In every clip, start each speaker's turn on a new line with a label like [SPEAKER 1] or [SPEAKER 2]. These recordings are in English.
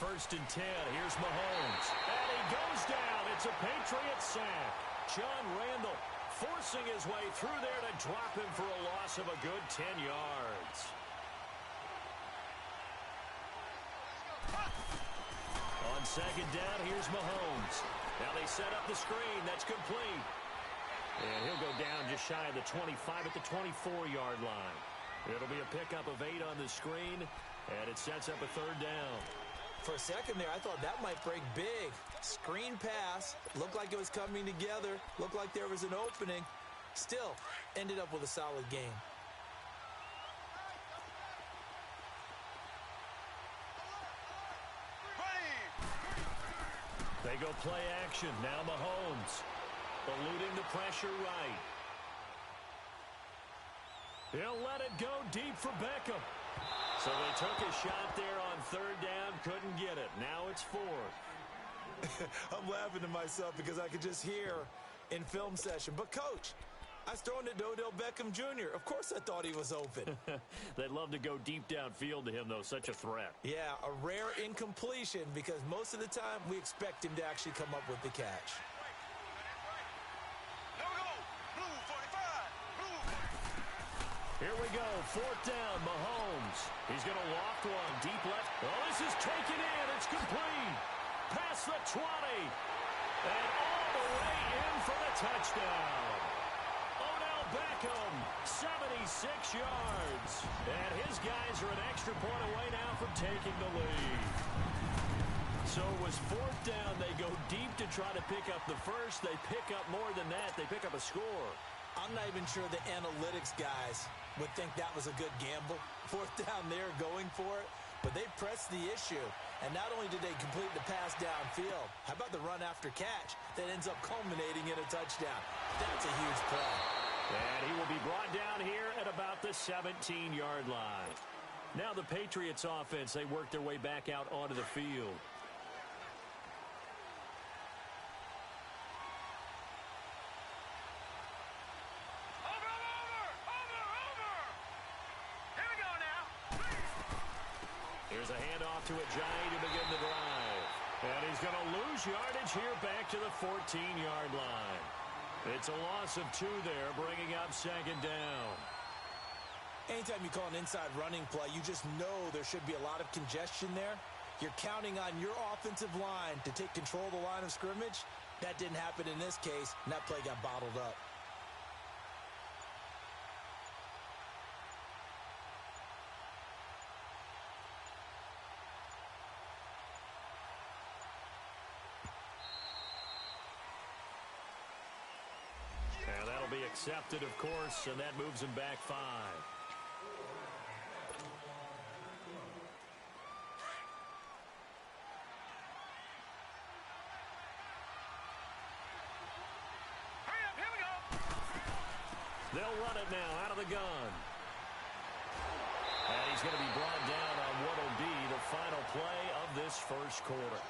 [SPEAKER 1] 1st and 10. Here's Mahomes. And he goes down. It's a Patriot sack. John Randall forcing his way through there to drop him for a loss of a good 10 yards. On 2nd down, here's Mahomes. Now they set up the screen. That's complete. And he'll go down just shy of the 25 at the 24-yard line. It'll be a pickup of 8 on the screen, and it sets up a 3rd down.
[SPEAKER 2] For a second there, I thought that might break big. Screen pass. Looked like it was coming together. Looked like there was an opening. Still, ended up with a solid game.
[SPEAKER 1] They go play action. Now Mahomes. Eluding the pressure right. He'll let it go deep for Beckham. So they took a shot there on 3rd down. Couldn't get it. Now it's 4th.
[SPEAKER 2] I'm laughing to myself because I could just hear in film session. But, Coach, I was throwing to Odell Beckham Jr. Of course I thought he was open.
[SPEAKER 1] They'd love to go deep downfield to him, though. Such a threat.
[SPEAKER 2] Yeah, a rare incompletion because most of the time we expect him to actually come up with the catch.
[SPEAKER 1] Here we go, 4th down, Mahomes. He's going to loft one, deep left. Oh, this is taken in. It's complete. Past the 20. And all the way in for the touchdown. Odell Beckham, 76 yards. And his guys are an extra point away now from taking the lead. So it was 4th down. They go deep to try to pick up the first. They pick up more than that. They pick up a score.
[SPEAKER 2] I'm not even sure the analytics guys would think that was a good gamble. 4th down there going for it. But they pressed the issue. And not only did they complete the pass downfield, how about the run after catch that ends up culminating in a touchdown? That's a huge play.
[SPEAKER 1] And he will be brought down here at about the 17-yard line. Now the Patriots offense, they work their way back out onto the field. Here's a handoff to Ajayi to begin the drive. And he's going to lose yardage here back to the 14-yard line. It's a loss of 2 there, bringing up 2nd down.
[SPEAKER 2] Anytime you call an inside running play, you just know there should be a lot of congestion there. You're counting on your offensive line to take control of the line of scrimmage. That didn't happen in this case, and that play got bottled up.
[SPEAKER 1] And that'll be accepted, of course, and that moves him back 5.
[SPEAKER 3] Hurry up, here we go.
[SPEAKER 1] They'll run it now out of the gun. And he's going to be brought down on what will be the final play of this first quarter.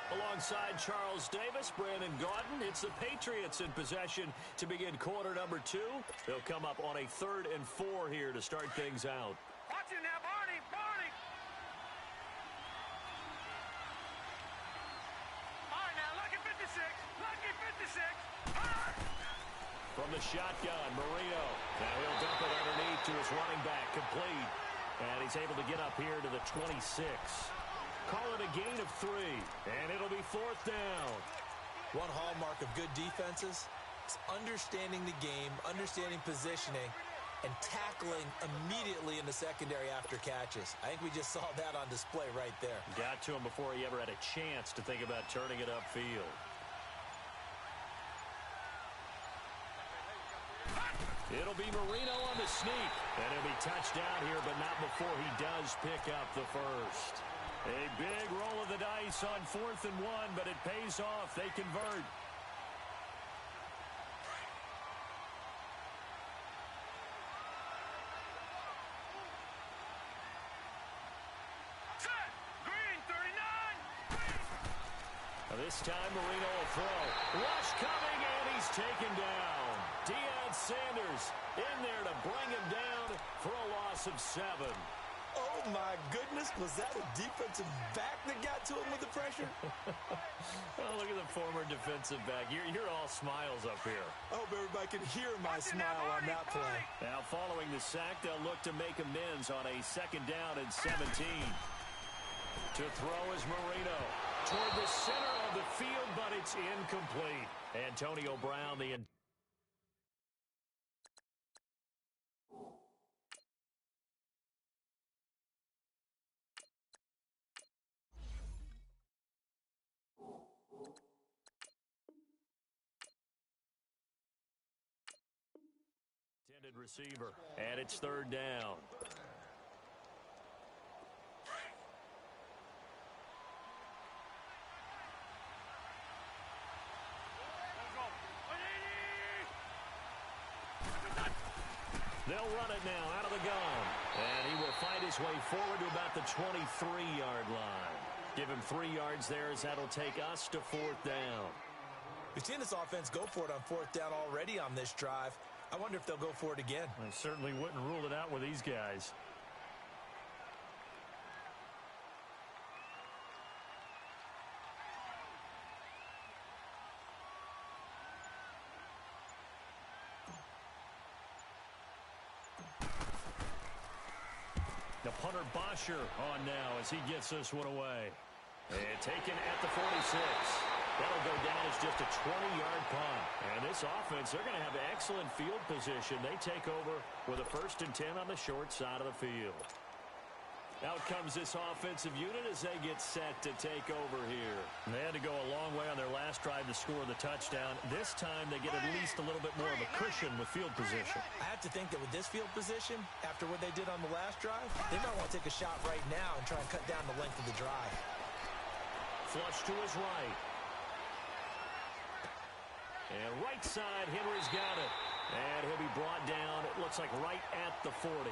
[SPEAKER 1] Alongside Charles Davis, Brandon Gaudin, it's the Patriots in possession to begin quarter number 2. They'll come up on a 3rd and 4 here to start things out.
[SPEAKER 3] Watch it now, Barney, Barney. All right, now, lucky 56, lucky 56.
[SPEAKER 1] From the shotgun, Marino. Now he'll dump it underneath to his running back, complete. And he's able to get up here to the 26. Call it a gain of 3, and it'll be 4th down.
[SPEAKER 2] One hallmark of good defenses is understanding the game, understanding positioning, and tackling immediately in the secondary after catches. I think we just saw that on display right there.
[SPEAKER 1] Got to him before he ever had a chance to think about turning it upfield. It'll be Marino on the sneak, and he'll be touched down here, but not before he does pick up the first. A big roll of the dice on 4th and 1, but it pays off. They convert.
[SPEAKER 3] Set. Green, 39. Green.
[SPEAKER 1] This time Marino will throw. Rush coming, and he's taken down. Deion Sanders in there to bring him down for a loss of 7.
[SPEAKER 2] Oh, my goodness. Was that a defensive back that got to pressure?
[SPEAKER 1] Oh, look at the former defensive back. You're all smiles up here.
[SPEAKER 2] I hope everybody can hear my smile on that play.
[SPEAKER 1] Now, following the sack, they'll look to make amends on a 2nd down and 17. To throw is Marino. Toward the center of the field, but it's incomplete. Antonio Brown, the intended receiver. And it's 3rd down. They'll run it now out of the gun. And he will find his way forward to about the 23-yard line. Give him 3 yards there as that'll take us to 4th down.
[SPEAKER 2] We've seen this offense go for it on 4th down already on this drive. I wonder if they'll go for it again.
[SPEAKER 1] I certainly wouldn't rule it out with these guys. The punter Bosher on now as he gets this one away. And taken at the 46. That'll go down as just a 20-yard punt. And this offense, they're going to have excellent field position. They take over with a 1st and 10 on the short side of the field. Out comes this offensive unit as they get set to take over here. And they had to go a long way on their last drive to score the touchdown. This time they get at least a little bit more of a cushion with field position.
[SPEAKER 2] I have to think that with this field position, after what they did on the last drive, they might want to take a shot right now and try and cut down the length of the drive.
[SPEAKER 1] Flush to his right. And right side, Henry's got it. And he'll be brought down, it looks like right at the 40.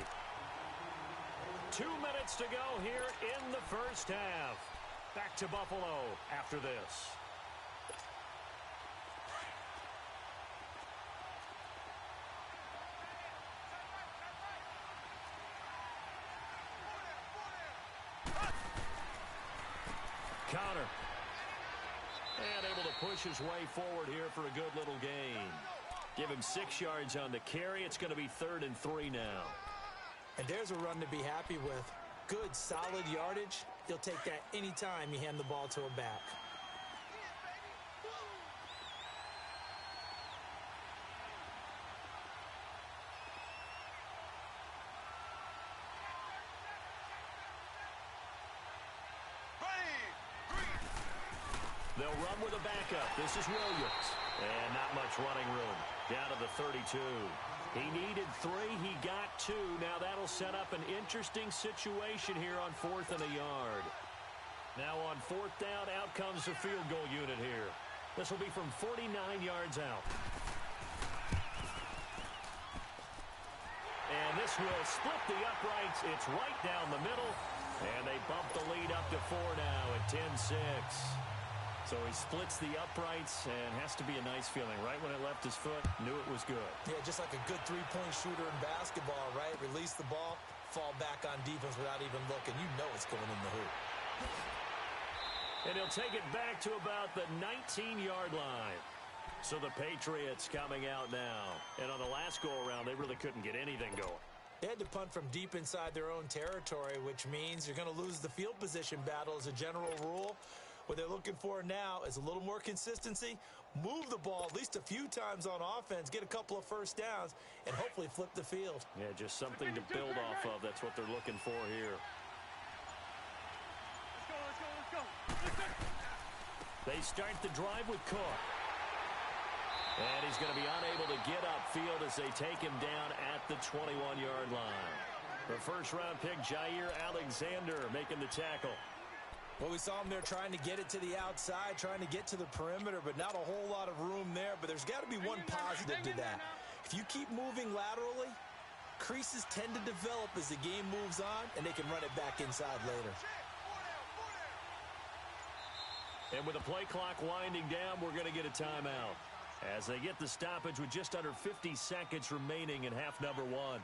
[SPEAKER 1] 2 minutes to go here in the 1st half. Back to Buffalo after this. Counter. And able to push his way forward here for a good little gain. Give him 6 yards on the carry. It's going to be 3rd and 3 now.
[SPEAKER 2] And there's a run to be happy with. Good, solid yardage. He'll take that anytime you hand the ball to a back.
[SPEAKER 1] They'll run with a backup. This is Williams. And not much running room. Down to the 32. He needed 3. He got 2. Now that'll set up an interesting situation here on 4th and a yard. Now on 4th down, out comes the field goal unit here. This will be from 49 yards out. And this will split the uprights. It's right down the middle. And they bump the lead up to 4 now at 10-6. So he splits the uprights and has to be a nice feeling. Right when it left his foot, knew it was good.
[SPEAKER 2] Yeah, just like a good three-point shooter in basketball, right? Release the ball, fall back on defense without even looking. You know it's going in the hoop.
[SPEAKER 1] And he'll take it back to about the 19-yard line. So the Patriots coming out now. And on the last go-around, they really couldn't get anything going.
[SPEAKER 2] They had to punt from deep inside their own territory, which means you're going to lose the field position battle as a general rule. What they're looking for now is a little more consistency, move the ball at least a few times on offense, get a couple of 1st downs, and hopefully flip the field.
[SPEAKER 1] Yeah, just something to build off of. That's what they're looking for here.
[SPEAKER 3] Let's go.
[SPEAKER 1] They start the drive with Cook. And he's going to be unable to get upfield as they take him down at the 21-yard line. The 1st-round pick, Jair Alexander, making the tackle.
[SPEAKER 2] Well, we saw him there trying to get it to the outside, trying to get to the perimeter, but not a whole lot of room there. But there's got to be one positive to that. If you keep moving laterally, creases tend to develop as the game moves on, and they can run it back inside later.
[SPEAKER 1] And with the play clock winding down, we're going to get a timeout as they get the stoppage with just under 50 seconds remaining in half number 1.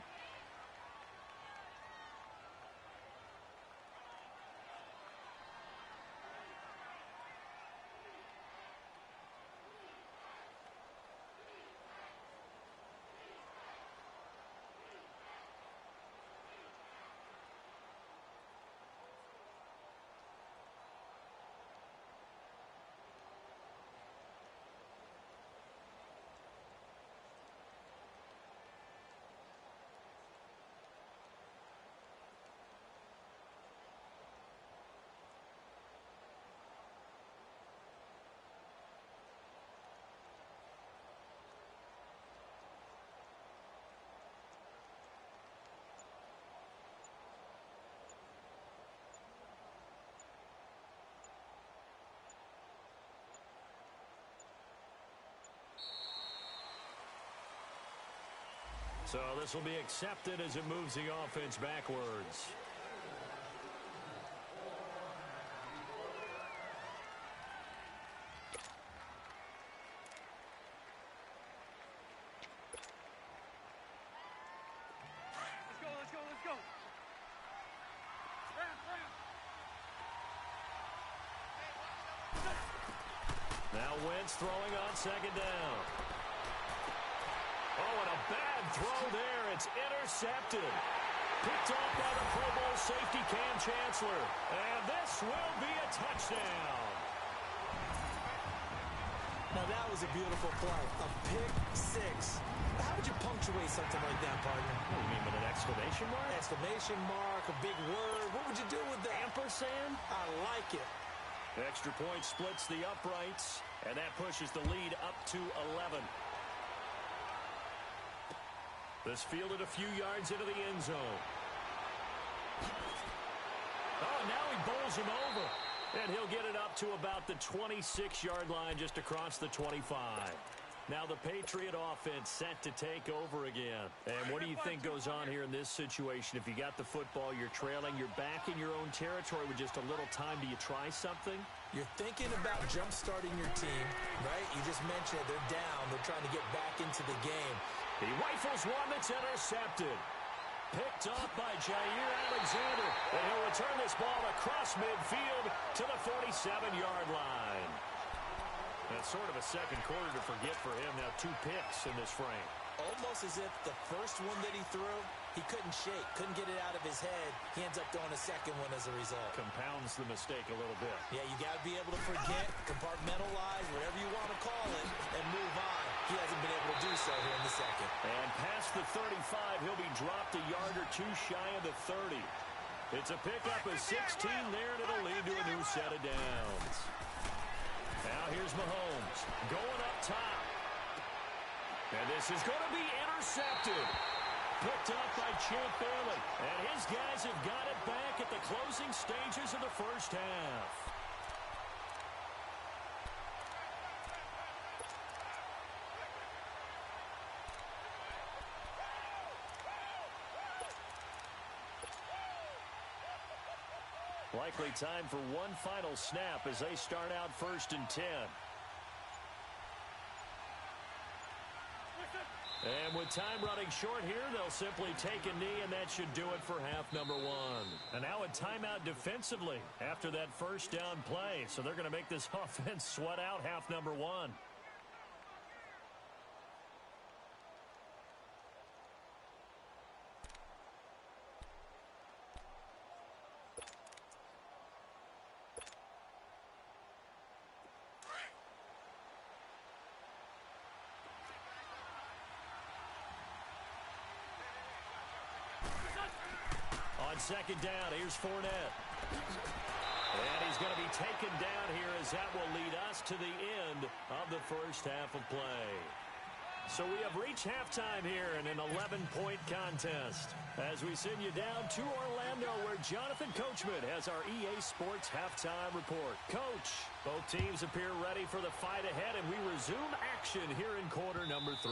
[SPEAKER 1] So this will be accepted as it moves the offense backwards.
[SPEAKER 3] Let's go.
[SPEAKER 1] Now Wentz throwing on second down. Oh, and a bad throw there. It's intercepted. Picked off by the Pro Bowl safety Cam Chancellor. And this will be a touchdown.
[SPEAKER 2] Now that was a beautiful play. A pick six. How would you punctuate something like that, partner?
[SPEAKER 1] What do you mean, with an exclamation mark?
[SPEAKER 2] Exclamation mark, a big word. What would you do with that?
[SPEAKER 1] Ampersand?
[SPEAKER 2] I like it.
[SPEAKER 1] Extra point splits the uprights, and that pushes the lead up to 11. This fielded a few yards into the end zone. Oh, now he bowls him over. And he'll get it up to about the 26-yard line just across the 25. Now the Patriot offense set to take over again. And what do you think goes on here in this situation? If you got the football, you're trailing, you're back in your own territory with just a little time. Do you try something?
[SPEAKER 2] You're thinking about jump-starting your team, right? You just mentioned it. They're down. They're trying to get back into the game.
[SPEAKER 1] He rifles one that's intercepted. Picked off by Jair Alexander. And he'll return this ball across midfield to the 47-yard line. That's sort of a second quarter to forget for him. Now 2 picks in this frame.
[SPEAKER 2] Almost as if the first one that he threw, he couldn't shake, couldn't get it out of his head. He ends up throwing a second one as a result.
[SPEAKER 1] Compounds the mistake a little bit.
[SPEAKER 2] Yeah, you got to be able to forget, compartmentalize, whatever you want to call it, and move on. He hasn't been able to do so here in the second.
[SPEAKER 1] And past the 35, he'll be dropped a yard or two shy of the 30. It's a pickup of 16 there, and it'll lead to a new set of downs. Now here's Mahomes going up top. And this is going to be intercepted. Picked up by Champ Bailey. And his guys have got it back at the closing stages of the first half. Likely time for one final snap as they start out 1st and 10. And with time running short here, they'll simply take a knee, and that should do it for half number 1. And now a timeout defensively after that first down play. So they're going to make this offense sweat out half number 1. On second down, here's Fournette. And he's going to be taken down here as that will lead us to the end of the first half of play. So we have reached halftime here in an 11-point contest as we send you down to Orlando where Jonathan Coachman has our EA Sports halftime report. Coach, both teams appear ready for the fight ahead, and we resume action here in quarter number 3.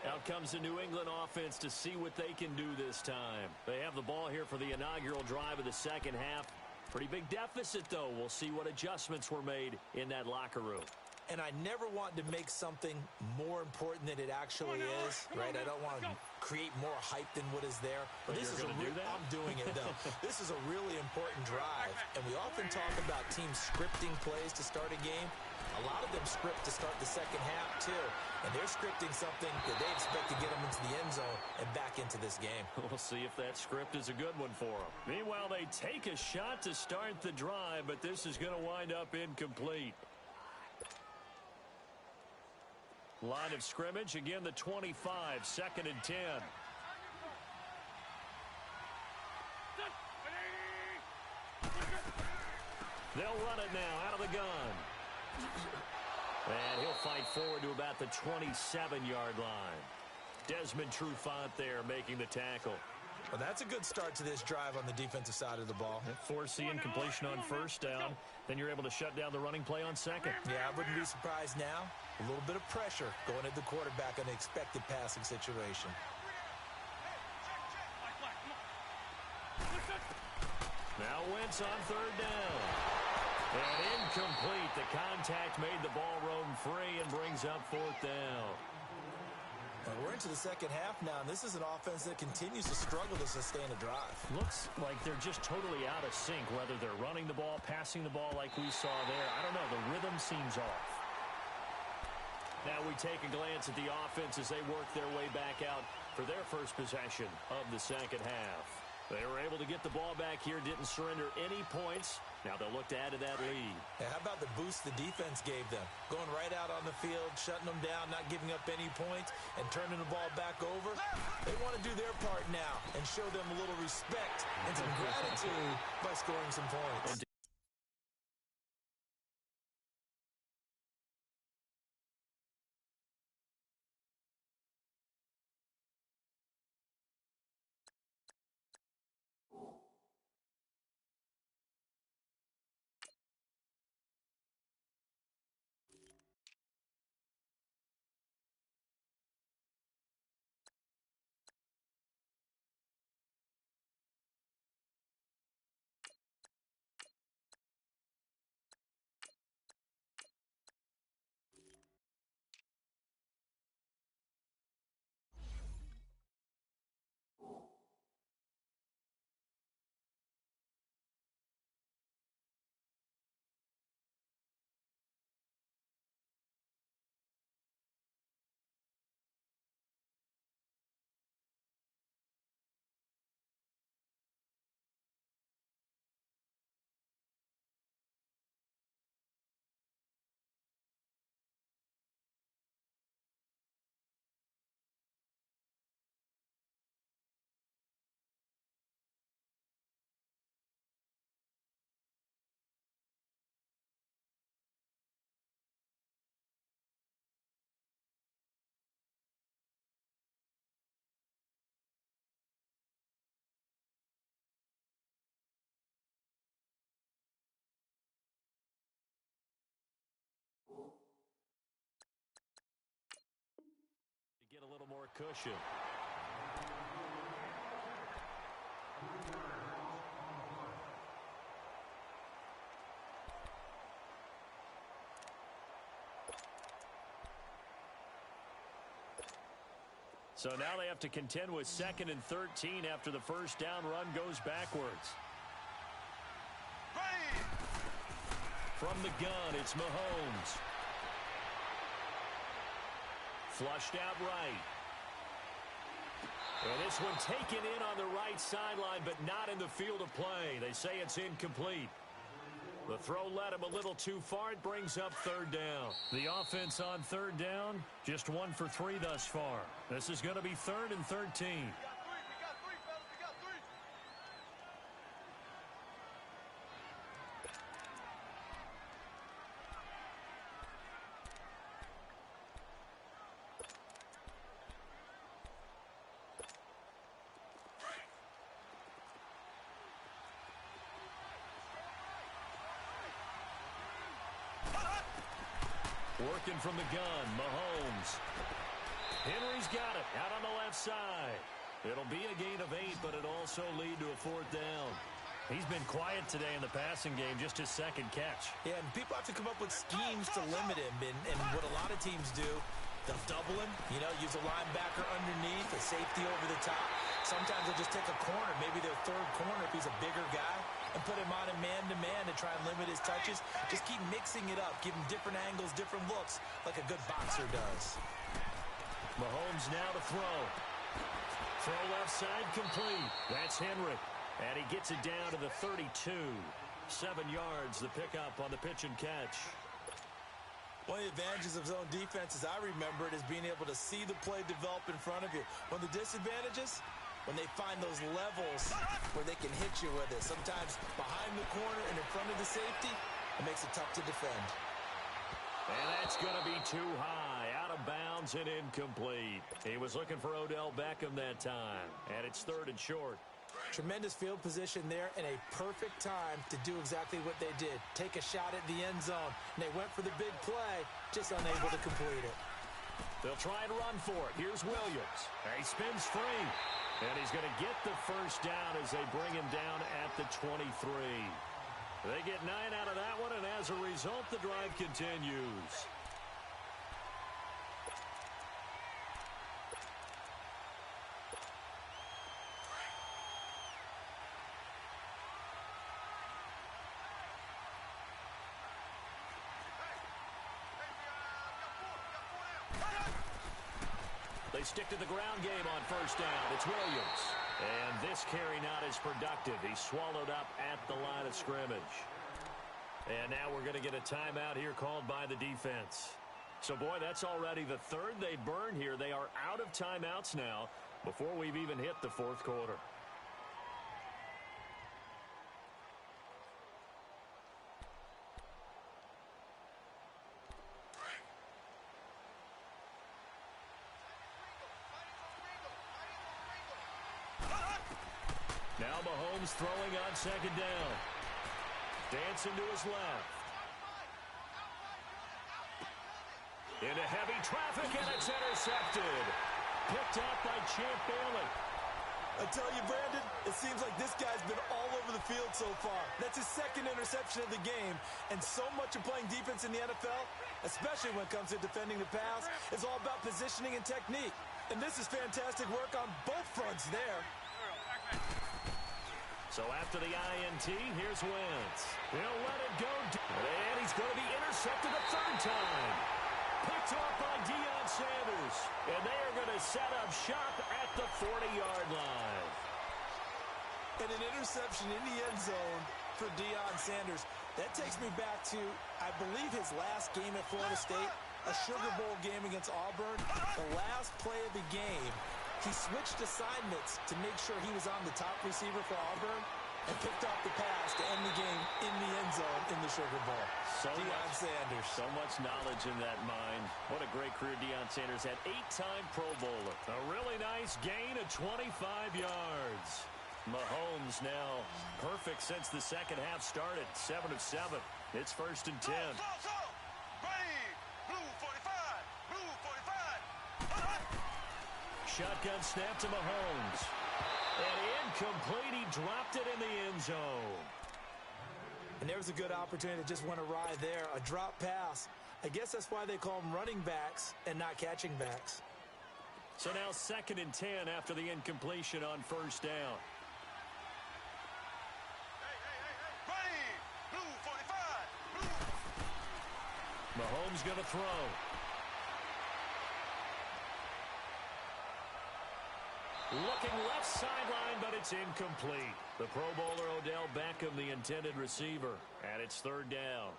[SPEAKER 1] Out comes the New England offense to see what they can do this time. They have the ball here for the inaugural drive of the second half. Pretty big deficit, though. We'll see what adjustments were made in that locker room.
[SPEAKER 2] And I never want to make something more important than it actually is, right? I don't want to create more hype than what is there.
[SPEAKER 1] But this is
[SPEAKER 2] I'm doing it, though. This is a really important drive. And we often talk about teams scripting plays to start a game. A lot of them script to start the second half, too. And they're scripting something that they expect to get them into the end zone and back into this game.
[SPEAKER 1] We'll see if that script is a good one for them. Meanwhile, they take a shot to start the drive, but this is going to wind up incomplete. Line of scrimmage, again, the 25, 2nd and 10. They'll run it now out of the gun. And he'll fight forward to about the 27-yard line. Desmond Trufant there making the tackle.
[SPEAKER 2] Well, that's a good start to this drive on the defensive side of the ball.
[SPEAKER 1] Forcing completion on first down. Then you're able to shut down the running play on second.
[SPEAKER 2] Yeah, I wouldn't be surprised now. A little bit of pressure going at the quarterback on the expected passing situation.
[SPEAKER 1] Now Wentz on third down. And incomplete. The contact made the ball roam free and brings up fourth down.
[SPEAKER 2] Well, we're into the second half now, and this is an offense that continues to struggle to sustain a drive.
[SPEAKER 1] Looks like they're just totally out of sync, whether they're running the ball, passing the ball like we saw there. I don't know. The rhythm seems off. Now we take a glance at the offense as they work their way back out for their first possession of the second half. They were able to get the ball back here, didn't surrender any points. Now they'll look to add to that lead.
[SPEAKER 2] And how about the boost the defense gave them? Going right out on the field, shutting them down, not giving up any points, and turning the ball back over. They want to do their part now and show them a little respect and some gratitude by scoring some points.
[SPEAKER 1] Get a little more cushion. So now they have to contend with 2nd and 13 after the first down run goes backwards. From the gun, it's Mahomes. Flushed out right. And this one taken in on the right sideline, but not in the field of play. They say it's incomplete. The throw led him a little too far. It brings up third down. The offense on third down, just 1 for 3 thus far. This is going to be 3rd and 13. Working from the gun, Mahomes. Henry's got it out on the left side. It'll be a gain of 8, but it'll also lead to a 4th down. He's been quiet today in the passing game, just his 2nd catch.
[SPEAKER 2] Yeah, and people have to come up with schemes to limit him. And what a lot of teams do, they'll double him, use a linebacker underneath, a safety over the top. Sometimes they'll just take a corner, maybe their 3rd corner if he's a bigger guy, and put him on a man-to-man to try and limit his touches. Just keep mixing it up, give him different angles, different looks, like a good boxer does.
[SPEAKER 1] Mahomes now to throw. Throw left side complete. That's Henry. And he gets it down to the 32. 7 yards, the pickup on the pitch and catch.
[SPEAKER 2] One of the advantages of zone defense, as I remember it, is being able to see the play develop in front of you. One of the disadvantages, when they find those levels where they can hit you with it. Sometimes behind the corner and in front of the safety, it makes it tough to defend.
[SPEAKER 1] And that's going to be too high. Out of bounds. downs and incomplete. He was looking for Odell Beckham that time, and it's 3rd and short.
[SPEAKER 2] Tremendous field position there and a perfect time to do exactly what they did. Take a shot at the end zone, and they went for the big play, just unable to complete it.
[SPEAKER 1] They'll try and run for it. Here's Williams. He spins free, and he's going to get the first down as they bring him down at the 23. They get 9 out of that one, and as a result, the drive continues. They stick to the ground game on first down. It's Williams. And this carry not as productive. He's swallowed up at the line of scrimmage. And now we're going to get a timeout here called by the defense. So, boy, that's already the 3rd they burn here. They are out of timeouts now before we've even hit the 4th quarter. Now Mahomes throwing on 2nd down. Dancing to his left. Into heavy traffic, and it's intercepted. Picked up by Champ Bailey.
[SPEAKER 2] I tell you, Brandon, it seems like this guy's been all over the field so far. That's his 2nd interception of the game, and so much of playing defense in the NFL, especially when it comes to defending the pass, is all about positioning and technique. And this is fantastic work on both fronts there.
[SPEAKER 1] So after the INT, here's Wentz. He'll let it go. And he's going to be intercepted a 3rd time. Picked off by Deion Sanders. And they are going to set up shop at the 40-yard line.
[SPEAKER 2] And an interception in the end zone for Deion Sanders. That takes me back to, I believe, his last game at Florida State, a Sugar Bowl game against Auburn. The last play of the game, he switched assignments to make sure he was on the top receiver for Auburn and picked off the pass to end the game in the end zone in the Sugar Bowl. Deion Sanders.
[SPEAKER 1] So much knowledge in that mind. What a great career Deion Sanders had. 8-time Pro Bowler. A really nice gain of 25 yards. Mahomes now perfect since the second half started. 7 of 7. It's 1st and 10. Shotgun snap to Mahomes. And incomplete. He dropped it in the end zone.
[SPEAKER 2] And there was a good opportunity that just went awry there. A drop pass. I guess that's why they call them running backs and not catching backs.
[SPEAKER 1] So now 2nd and 10 after the incompletion on 1st down. Mahomes going to throw. Looking left sideline, but it's incomplete. The Pro Bowler Odell Beckham, the intended receiver, and it's 3rd down.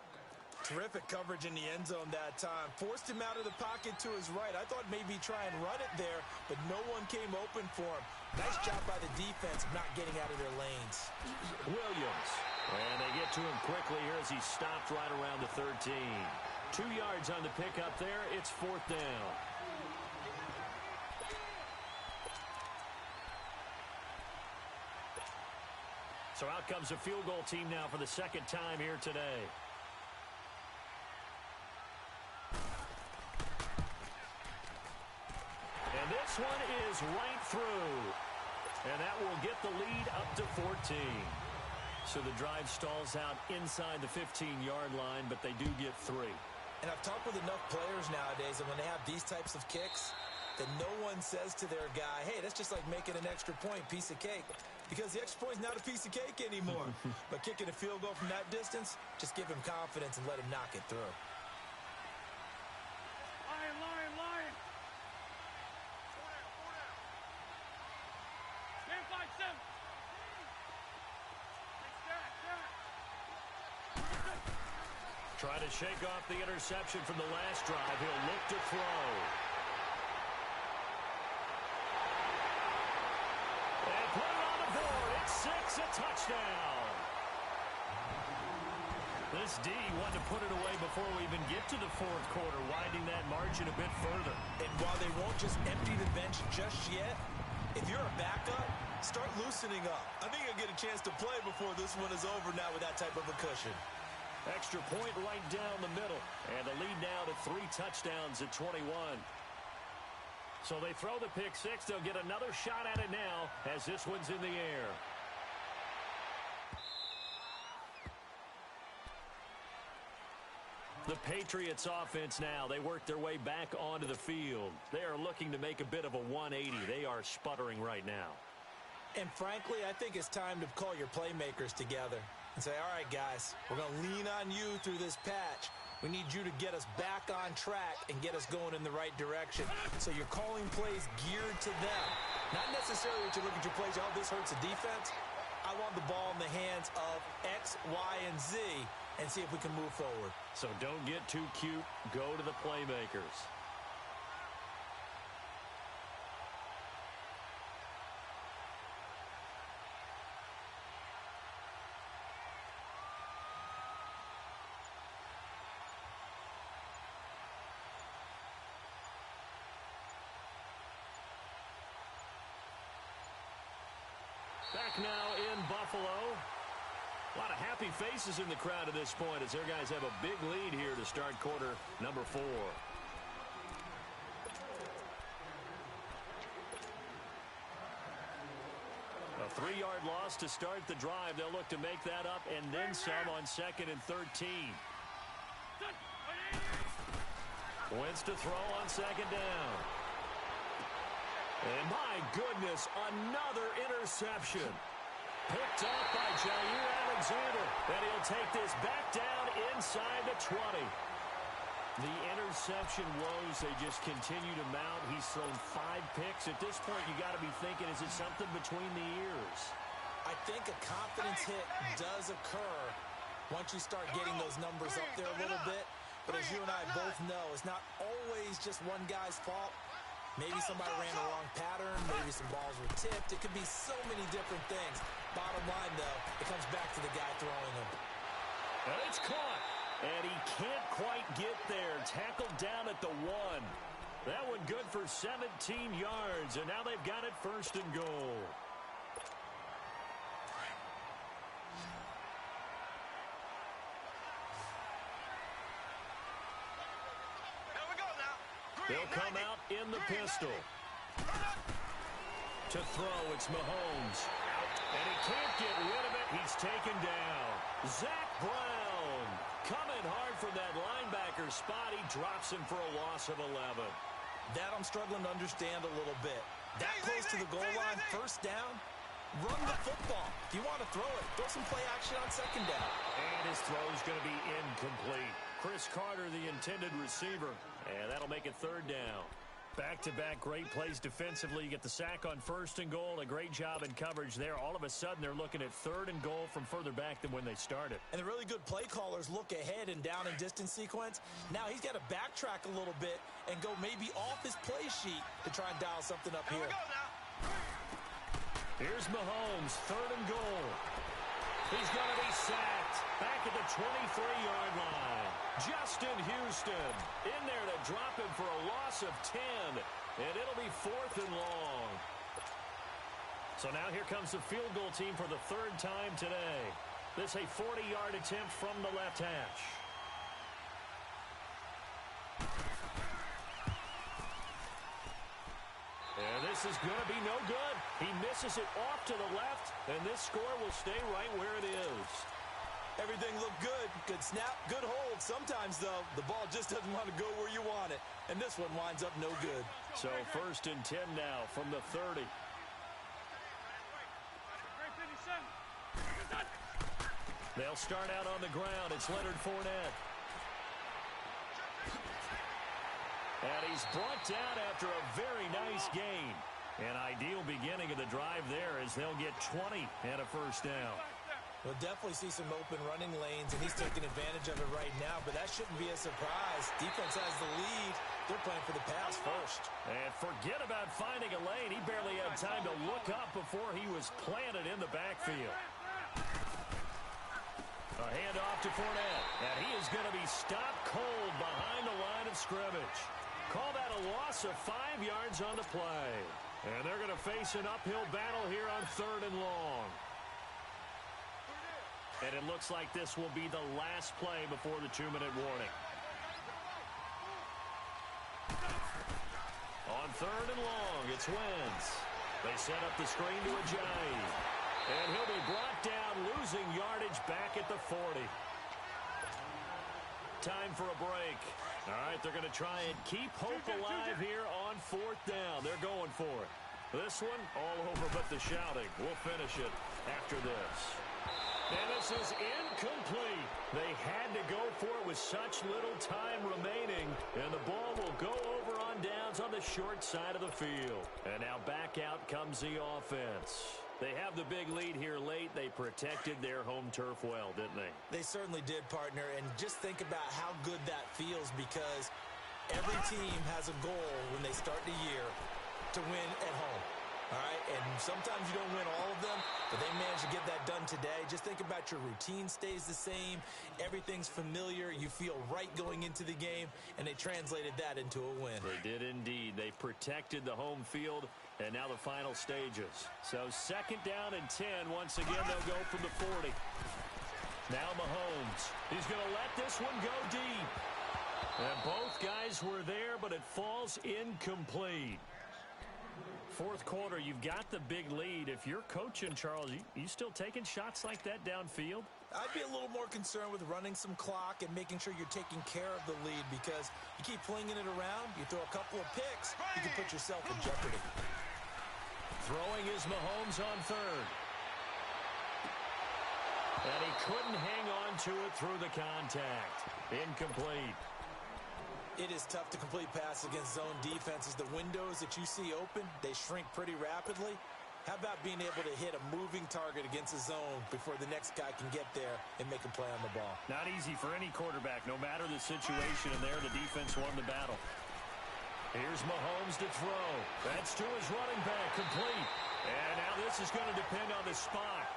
[SPEAKER 2] Terrific coverage in the end zone that time. Forced him out of the pocket to his right. I thought maybe try and run it there, but no one came open for him. Nice job by the defense of not getting out of their lanes.
[SPEAKER 1] Williams. And they get to him quickly here as he stopped right around the 13. 2 yards on the pickup there. It's 4th down. So out comes a field goal team now for the 2nd time here today. And this one is right through. And that will get the lead up to 14. So the drive stalls out inside the 15-yard line, but they do get 3.
[SPEAKER 2] And I've talked with enough players nowadays, and when they have these types of kicks, that no one says to their guy, hey, that's just like making an extra point, piece of cake. Because the extra point's not a piece of cake anymore. But kicking a field goal from that distance, just give him confidence and let him knock it through.
[SPEAKER 3] Lion, lion, lion. Stand 5-7.
[SPEAKER 1] Try to shake off the interception from the last drive. He'll look to throw. And put it on the board. It's 6, a touchdown. The this D wanted to put it away before we even get to the fourth quarter, widening that margin a bit further.
[SPEAKER 2] And while they won't just empty the bench just yet, if you're a backup, start loosening up. I think you'll get a chance to play before this one is over now with that type of a cushion.
[SPEAKER 1] Extra point right down the middle. And the lead now to 3 touchdowns at 21. So they throw the pick six. They'll get another shot at it now as this one's in the air. The Patriots offense now, they work their way back onto the field. They are looking to make a bit of a 180. They are sputtering right now.
[SPEAKER 2] And frankly, I think it's time to call your playmakers together and say, all right, guys, we're going to lean on you through this patch. We need you to get us back on track and get us going in the right direction. So you're calling plays geared to them. Not necessarily that you look at your plays, oh, this hurts the defense. I want the ball in the hands of X, Y, and Z and see if we can move forward.
[SPEAKER 1] So don't get too cute. Go to the playmakers. Back now in Buffalo. A lot of happy faces in the crowd at this point as their guys have a big lead here to start quarter number 4. A 3-yard loss to start the drive. They'll look to make that up and then some on 2nd and 13. Wentz to throw on 2nd down. And my goodness, another interception. Picked up by Jair Alexander. And he'll take this back down inside the 20. The interception woes, they just continue to mount. He's thrown 5 picks. At this point, you got to be thinking, is it something between the ears?
[SPEAKER 2] I think a confidence hit does occur once you start getting those numbers up there a little bit. But as you and I both know, it's not always just one guy's fault. Maybe somebody ran the wrong pattern. Maybe some balls were tipped. It could be so many different things. Bottom line, though, it comes back to the guy throwing them.
[SPEAKER 1] And it's caught. And he can't quite get there. Tackled down at the 1. That one good for 17 yards. And now they've got it 1st and goal. They'll come out in the pistol. To throw, it's Mahomes. Out, and he can't get rid of it. He's taken down. Zach Brown coming hard from that linebacker spot. He drops him for a loss of 11.
[SPEAKER 2] That I'm struggling to understand a little bit. That close to the goal line, 1st down, run the football. If you want to throw it, throw some play action on 2nd down.
[SPEAKER 1] And his throw is going to be incomplete. Chris Carter, the intended receiver. And that'll make it 3rd down. Back-to-back great plays defensively. You get the sack on 1st and goal. A great job in coverage there. All of a sudden, they're looking at 3rd and goal from further back than when they started.
[SPEAKER 2] And the really good play callers look ahead and down and distance sequence. Now he's got to backtrack a little bit and go maybe off his play sheet to try and dial something up here.
[SPEAKER 1] Here's Mahomes, 3rd and goal. He's going to be sacked back at the 23-yard line. Justin Houston in there to drop him for a loss of 10. And it'll be 4th and long. So now here comes the field goal team for the 3rd time today. This a 40-yard attempt from the left hash. And this is going to be no good. He misses it off to the left, and this score will stay right where it is.
[SPEAKER 2] Everything looked good. Good snap, good hold. Sometimes, though, the ball just doesn't want to go where you want it. And this one winds up no good.
[SPEAKER 1] So 1st and 10 now from the 30. They'll start out on the ground. It's Leonard Fournette. And he's brought down after a very nice gain. An ideal beginning of the drive there as they'll get 20 and a 1st down.
[SPEAKER 2] We'll definitely see some open running lanes, and he's taking advantage of it right now, but that shouldn't be a surprise. Defense has the lead. They're playing for the pass first.
[SPEAKER 1] And forget about finding a lane. He barely had time to look up before he was planted in the backfield. A handoff to Fournette, and he is going to be stopped cold behind the line of scrimmage. Call that a loss of 5 yards on the play. And they're going to face an uphill battle here on 3rd and long. And it looks like this will be the last play before the 2-minute warning. On 3rd and long, it's Wentz. They set up the screen to Ajayi. And he'll be brought down, losing yardage back at the 40. Time for a break. All right, they're going to try and keep hope alive here on 4th down. They're going for it. This one, all over but the shouting. We'll finish it after this. And this is incomplete. They had to go for it with such little time remaining. And the ball will go over on downs on the short side of the field. And now back out comes the offense. They have the big lead here late. They protected their home turf well, didn't they?
[SPEAKER 2] They certainly did, partner. And just think about how good that feels, because every team has a goal when they start the year to win at home. All right, and sometimes you don't win all of them, but they managed to get that done today. Just think about your routine stays the same. Everything's familiar. You feel right going into the game, and they translated that into a win.
[SPEAKER 1] They did indeed. They protected the home field, and now the final stages. So 2nd down and 10. Once again, they'll go from the 40. Now Mahomes. He's going to let this one go deep. And both guys were there, but it falls incomplete. 4th quarter, you've got the big lead. If you're coaching, Charles, you still taking shots like that downfield?
[SPEAKER 2] I'd be a little more concerned with running some clock and making sure you're taking care of the lead, because you keep flinging it around, you throw a couple of picks, you can put yourself in jeopardy.
[SPEAKER 1] Throwing is Mahomes on 3rd. And he couldn't hang on to it through the contact. Incomplete.
[SPEAKER 2] It is tough to complete passes against zone defenses. The windows that you see open, they shrink pretty rapidly. How about being able to hit a moving target against a zone before the next guy can get there and make a play on the ball?
[SPEAKER 1] Not easy for any quarterback, no matter the situation, and there the defense won the battle. Here's Mahomes to throw. That's to his running back, complete. And now this is going to depend on the spot.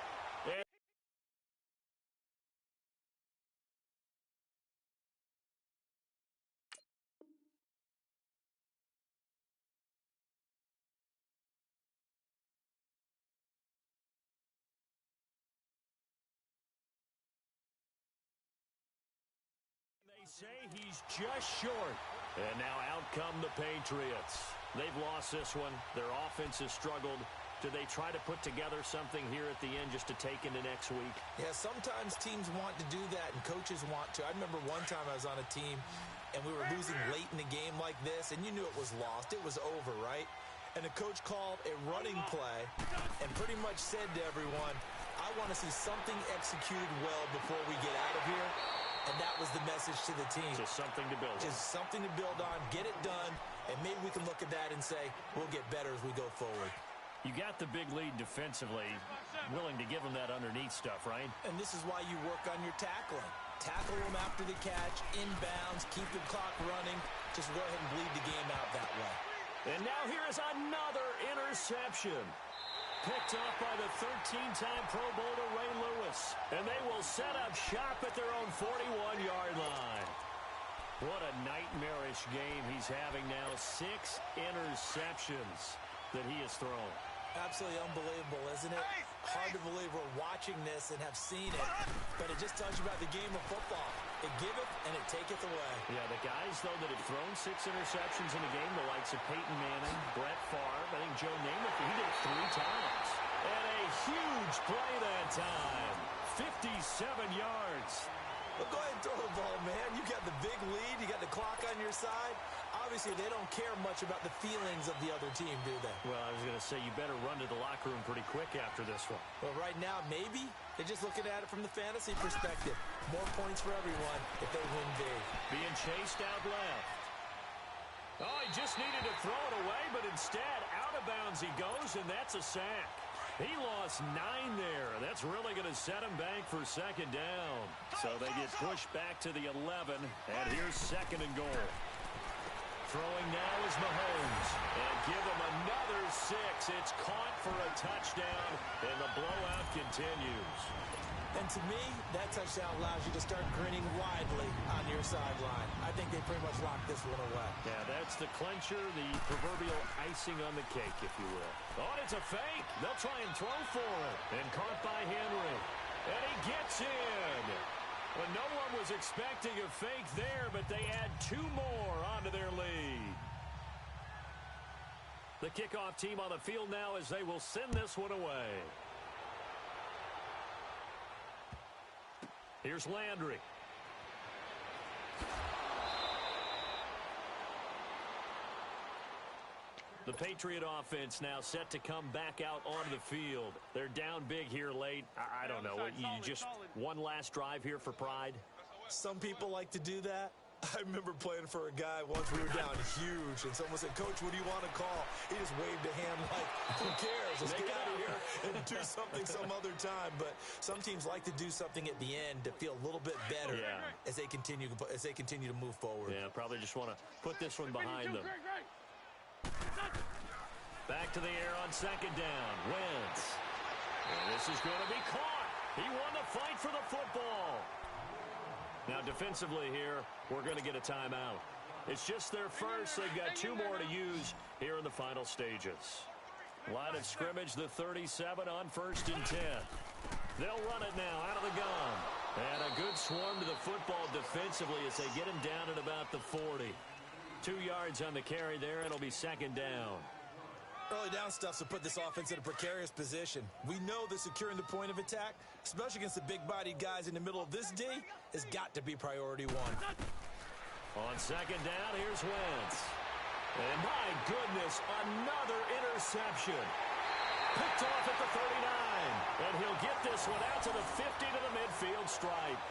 [SPEAKER 1] Say he's just short. And now out come the Patriots. They've lost this one. Their offense has struggled. Do they try to put together something here at the end just to take into next week?
[SPEAKER 2] Yeah, sometimes teams want to do that and coaches want to. I remember one time I was on a team and we were losing late in the game like this, and you knew it was lost. It was over, right? And the coach called a running play and pretty much said to everyone, I want to see something executed well before we get out of here. And that was the message to the team.
[SPEAKER 1] Just something to build on.
[SPEAKER 2] Just something to build on, get it done, and maybe we can look at that and say, we'll get better as we go forward.
[SPEAKER 1] You got the big lead defensively, willing to give them that underneath stuff, right?
[SPEAKER 2] And this is why you work on your tackling. Tackle them after the catch, inbounds, keep the clock running. Just go ahead and bleed the game out that way.
[SPEAKER 1] And now here is another interception. Picked off by the 13-time Pro Bowler Ray Lewis. And they will set up shop at their own 41-yard line. What a nightmarish game he's having now. 6 interceptions that he has thrown.
[SPEAKER 2] Absolutely unbelievable, isn't it? Hard to believe we're watching this and have seen it. But it just tells you about the game of football. It giveth and it taketh away.
[SPEAKER 1] Yeah, the guys, though, that have thrown 6 interceptions in a game, the likes of Peyton Manning, Brett Favre, I think Joe Namath, he did it 3 times. And a huge play that time. 57 yards.
[SPEAKER 2] Well, go ahead and throw the ball, man. You got the big lead. You got the clock on your side. Obviously, they don't care much about the feelings of the other team, do they?
[SPEAKER 1] Well, I was going to say, you better run to the locker room pretty quick after this one.
[SPEAKER 2] Well, right now, maybe they're just looking at it from the fantasy perspective. More points for everyone if they win big.
[SPEAKER 1] Being chased out left. Oh, he just needed to throw it away, but instead, out of bounds he goes, and that's a sack. He lost 9 there. That's really going to set him back for 2nd down. So they get pushed back to the 11, and here's 2nd and goal. Throwing now is Mahomes. And give him another 6. It's caught for a touchdown, and the blowout continues.
[SPEAKER 2] And to me, that touchdown allows you to start grinning widely on your sideline. I think they pretty much locked this one away.
[SPEAKER 1] Yeah, that's the clincher, the proverbial icing on the cake, if you will. Oh, it's a fake. They'll try and throw for it. And caught by Henry. And he gets in. Well, no one was expecting a fake there, but they add 2 more onto their lead. The kickoff team on the field now as they will send this one away. Here's Landry. The Patriot offense now set to come back out onto the field. They're down big here late. I don't know. You just one last drive here for pride?
[SPEAKER 2] Some people like to do that. I remember playing for a guy once. We were down huge, and someone said, "Coach, what do you want to call?" He just waved a hand like, "Who cares? Let's get out of here and do something some other time." But some teams like to do something at the end to feel a little bit better as they continue to move forward.
[SPEAKER 1] Yeah, probably just want to put this one behind them. Back to the air on second down. Wentz. And this is going to be caught. He won the fight for the football. Now, defensively here, we're going to get a timeout. It's just their first. They've got 2 more to use here in the final stages. Line of scrimmage, the 37 on 1st and 10. They'll run it now out of the gun. And a good swarm to the football defensively as they get him down at about the 40. 2 yards on the carry there, and it'll be second down.
[SPEAKER 2] Early down stuff to put this offense in a precarious position. We know that securing the point of attack, especially against the big-bodied guys in the middle of this D, has got to be priority 1.
[SPEAKER 1] On second down, here's Wentz. And my goodness, another interception. Picked off at the 39. And he'll get this one out to the 50 to the midfield stripe.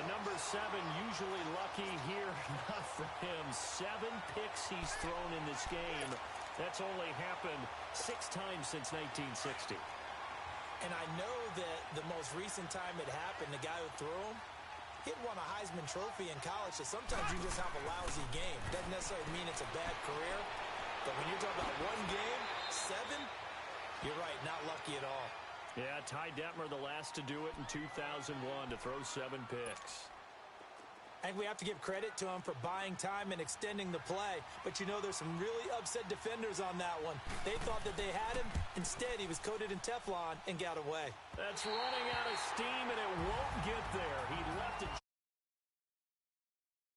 [SPEAKER 1] The number 7 usually lucky here. Not for him. 7 picks he's thrown in this game. That's only happened 6 times since 1960.
[SPEAKER 2] And I know that the most recent time it happened, the guy who threw him, he had won a Heisman Trophy in college, so sometimes you just have a lousy game. Doesn't necessarily mean it's a bad career, but when you're talking about 1 game, 7, you're right, not lucky at all.
[SPEAKER 1] Yeah, Ty Detmer the last to do it in 2001 to throw 7 picks.
[SPEAKER 2] I think we have to give credit to him for buying time and extending the play. But, you know, there's some really upset defenders on that one. They thought that they had him. Instead, he was coated in Teflon and got away.
[SPEAKER 1] That's running out of steam, and it won't get there. He left it.